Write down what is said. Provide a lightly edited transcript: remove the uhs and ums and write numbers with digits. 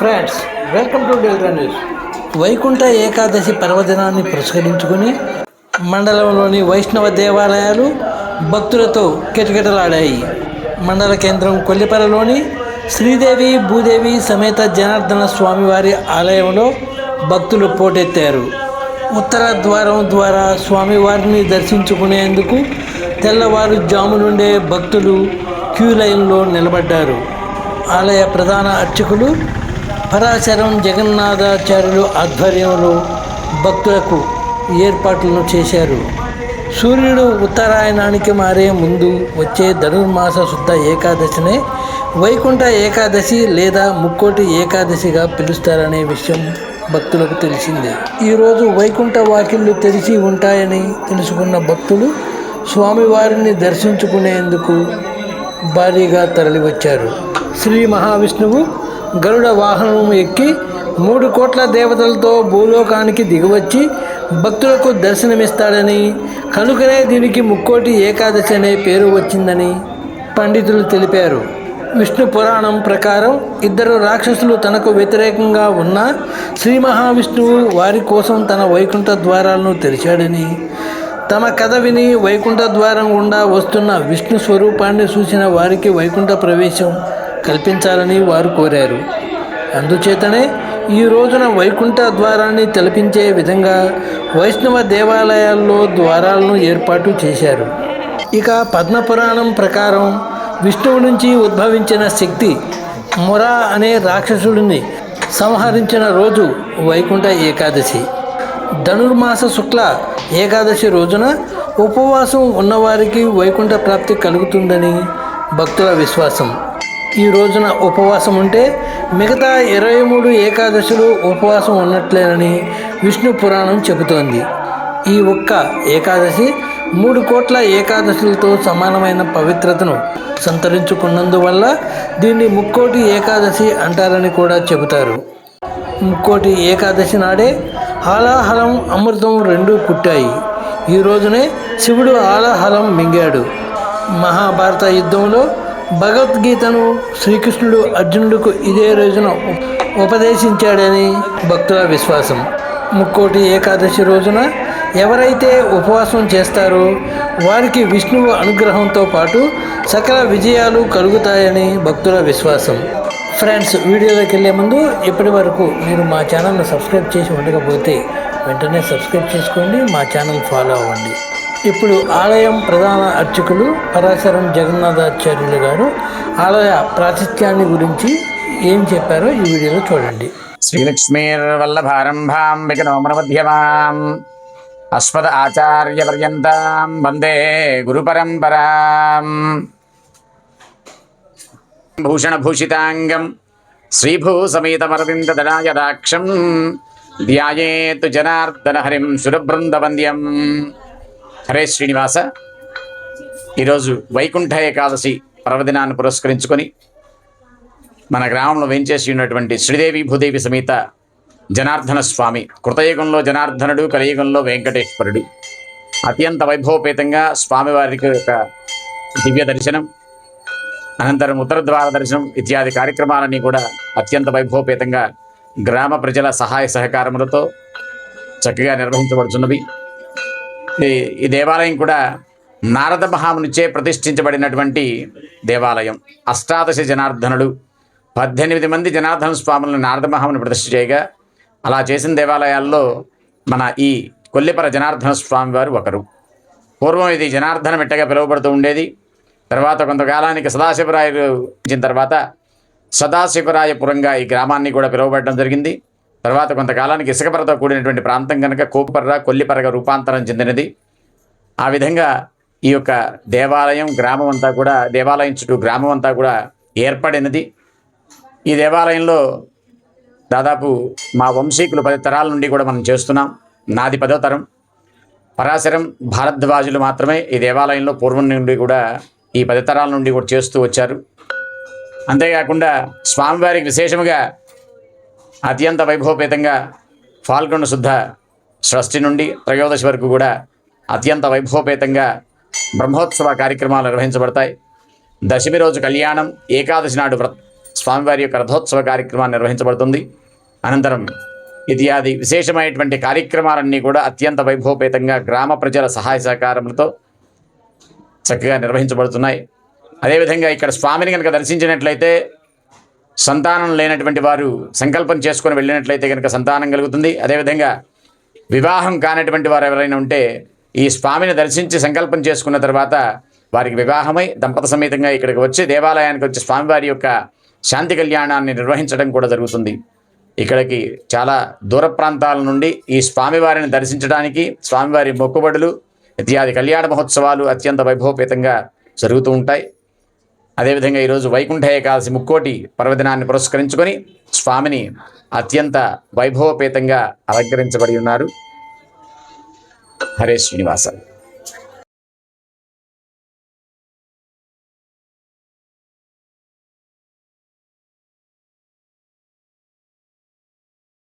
Friends, welcome to delta news. Vaikuntha Ekadashi పర్వదినాన్ని పురస్కరించుకుని మండలంలోని వైష్ణవ దేవాలయాలు భక్తులతో కిటకిటలాడాయి. మండల కేంద్రం కొల్లిపరలోని శ్రీదేవి భూదేవి సమేత జనార్దన స్వామివారి ఆలయంలో భక్తులు పోటెత్తారు. ఉత్తర ద్వారం ద్వారా స్వామివారిని దర్శించుకునేందుకు తెల్లవారుజాము నుండే భక్తులు క్యూ లైన్లో నిలబడ్డారు. ఆలయ ప్రధాన అర్చకులు పరాశరం జగన్నాథాచార్యులు ఆధ్వర్యంలో భక్తులకు ఏర్పాట్లను చేశారు. సూర్యుడు ఉత్తరాయణానికి మారే ముందు వచ్చే ధనుర్మాస శుద్ధ ఏకాదశినే వైకుంఠ ఏకాదశి లేదా ముక్కోటి ఏకాదశిగా పిలుస్తారనే విషయం భక్తులకు తెలిసిందే. ఈరోజు వైకుంఠ వాకిళ్ళు తెరిచి ఉంటాయని తెలుసుకున్న భక్తులు స్వామివారిని దర్శించుకునేందుకు భారీగా తరలివచ్చారు. శ్రీ మహావిష్ణువు గరుడ వాహనం ఎక్కి 3 కోట్ల దేవతలతో భూలోకానికి దిగివచ్చి భక్తులకు దర్శనమిస్తాడని, కనుకనే దీనికి ముక్కోటి ఏకాదశి అనే పేరు వచ్చిందని పండితులు తెలిపారు. విష్ణు పురాణం ప్రకారం 2 రాక్షసులు తనకు వ్యతిరేకంగా ఉన్నా శ్రీ మహావిష్ణువు వారి కోసం తన వైకుంఠ ద్వారాలను తెరిచాడని, తమ కథ విని వైకుంఠ ద్వారం గుండా వస్తున్న విష్ణు స్వరూపాన్ని చూసిన వారికి వైకుంఠ ప్రవేశం కల్పించాలని వారు కోరారు. అందుచేతనే ఈ రోజున వైకుంఠ ద్వారాన్ని తలపించే విధంగా వైష్ణవ దేవాలయాల్లో ద్వారాలను ఏర్పాటు చేశారు. ఇక పద్మపురాణం ప్రకారం విష్ణువు నుంచి ఉద్భవించిన శక్తి మురా అనే రాక్షసుడిని సంహరించిన రోజు వైకుంఠ ఏకాదశి. ధనుర్మాస శుక్ల ఏకాదశి రోజున ఉపవాసం ఉన్నవారికి వైకుంఠ ప్రాప్తి కలుగుతుందని భక్తుల విశ్వాసం. ఈ రోజున ఉపవాసం ఉంటే మిగతా 23 ఏకాదశులు ఉపవాసం ఉన్నట్లేనని విష్ణు పురాణం చెబుతోంది. ఈ ఒక్క ఏకాదశి 3 కోట్ల ఏకాదశులతో సమానమైన పవిత్రతను సంతరించుకున్నందువల్ల దీన్ని ముక్కోటి ఏకాదశి అంటారని కూడా చెబుతారు. ముక్కోటి ఏకాదశి నాడే హాలాహలం అమృతం 2 పుట్టాయి. ఈ రోజునే శివుడు హాలాహలం మింగాడు. మహాభారత యుద్ధంలో భగవద్గీతను శ్రీకృష్ణుడు అర్జునుడికి ఇదే రోజున ఉపదేశించాడని భక్తుల విశ్వాసం. ముక్కోటి ఏకాదశి రోజున ఎవరైతే ఉపవాసం చేస్తారో వారికి విష్ణువు అనుగ్రహంతో పాటు సకల విజయాలు కలుగుతాయని భక్తుల విశ్వాసం. ఫ్రెండ్స్, వీడియోలోకి వెళ్ళే ముందు ఇప్పటి వరకు మీరు మా ఛానల్ని సబ్స్క్రైబ్ చేసి ఉండకపోతే వెంటనే సబ్స్క్రైబ్ చేసుకోండి, మా ఛానల్ ఫాలో అవ్వండి. ఇప్పుడు ఆలయం ప్రధాన అర్చకులు పరాశరం జగన్నాథాచార్యులు గారు ఆలయ ప్రాశస్త్యాన్ని గురించి ఏం చెప్పారో ఈ వీడియోలో చూడండి. శ్రీలక్ష్మీర్వల్లభారంభాం విఘ్నోమనమధ్యమాం అస్మద్ ఆచార్యపర్యంతాం వందే గురుపరంపరాం. భూషణభూషితాంగం శ్రీభూసమేతమరవిందదళాయదాక్షం ధ్యాయేత్ జనార్దన హరిం సురబృందవంద్యం. హరే శ్రీనివాస. ఈరోజు వైకుంఠ ఏకాదశి పర్వదినాన్ని పురస్కరించుకొని మన గ్రామంలో వేంచేసి ఉన్నటువంటి శ్రీదేవి భూదేవి సమేత జనార్దన స్వామి, కృతయుగంలో జనార్దనుడు, కలియుగంలో వెంకటేశ్వరుడు, అత్యంత వైభవపేతంగా స్వామివారికి ఒక దివ్య దర్శనం, అనంతరం ఉత్తరద్వార దర్శనం ఇత్యాది కార్యక్రమాలన్నీ కూడా అత్యంత వైభవపేతంగా గ్రామ ప్రజల సహాయ సహకారములతో చక్కగా నిర్వహించబడుతున్నవి. ఈ దేవాలయం కూడా నారద మహామునిచే ప్రతిష్ఠించబడినటువంటి దేవాలయం. అష్టాదశ జనార్దనుడు, 18 మంది జనార్దన స్వాములను నారద మహాముని ప్రతిష్ఠ చేయగా, అలా చేసిన దేవాలయాల్లో మన ఈ కొల్లిపర జనార్దన స్వామి వారు ఒకరు. పూర్వం ఇది జనార్దన మిట్టగా పిలువబడుతూ ఉండేది. తర్వాత కొంతకాలానికి సదాశివరాయలు వచ్చిన తర్వాత సదాశివరాయపురంగా ఈ గ్రామాన్ని కూడా పిలువబడడం జరిగింది. తర్వాత కొంతకాలానికి ఇసుకపరతో కూడినటువంటి ప్రాంతం కనుక కోపర్ర కొల్లిపరగా రూపాంతరం చెందినది. ఆ విధంగా ఈ యొక్క దేవాలయం గ్రామం అంతా కూడా, దేవాలయం చుట్టూ గ్రామం అంతా కూడా ఏర్పడినది. ఈ దేవాలయంలో దాదాపు మా వంశీకులు 10 తరాల నుండి కూడా మనం చేస్తున్నాం. నాది 10వ తరం. పరాశరం భారద్వాజులు మాత్రమే ఈ దేవాలయంలో పూర్వం నుండి కూడా ఈ 10 తరాల నుండి కూడా చేస్తూ వచ్చారు. అంతేకాకుండా స్వామివారికి విశేషముగా అత్యంత వైభవపేతంగా ఫాల్గుణ శుద్ధ షష్ఠి నుండి త్రయోదశి వరకు కూడా అత్యంత వైభవపేతంగా బ్రహ్మోత్సవ కార్యక్రమాలు నిర్వహించబడతాయి. దశమి రోజు కళ్యాణం, ఏకాదశి నాడు స్వామివారి యొక్క రథోత్సవ కార్యక్రమాన్ని నిర్వహించబడుతుంది. అనంతరం ఇత్యాది విశేషమైనటువంటి కార్యక్రమాలన్నీ కూడా అత్యంత వైభవపేతంగా గ్రామ ప్రజల సహాయ సహకారములతో చక్కగా నిర్వహించబడుతున్నాయి. అదేవిధంగా ఇక్కడ స్వామిని కనుక దర్శించినట్లయితే సంతానం లేనటువంటి వారు సంకల్పం చేసుకొని వెళ్ళినట్లయితే కనుక సంతానం కలుగుతుంది. అదేవిధంగా వివాహం కానటువంటి వారు ఎవరైనా ఉంటే ఈ స్వామిని దర్శించి సంకల్పం చేసుకున్న తర్వాత వారికి వివాహమై దంపత సమేతంగా ఇక్కడికి వచ్చి దేవాలయానికి వచ్చి స్వామివారి యొక్క శాంతి కళ్యాణాన్ని నిర్వహించడం కూడా జరుగుతుంది. ఇక్కడికి చాలా దూర ప్రాంతాల నుండి ఈ స్వామివారిని దర్శించడానికి స్వామివారి మొక్కుబడులు ఇత్యాది కళ్యాణ మహోత్సవాలు అత్యంత వైభవపేతంగా జరుగుతూ ఉంటాయి. అదేవిధంగా ఈరోజు వైకుంఠ ఏకాదశి ముక్కోటి పర్వదినాన్ని పురస్కరించుకొని స్వామిని అత్యంత వైభవపేతంగా అలంకరించబడి ఉన్నారు. హరే శ్రీనివాస.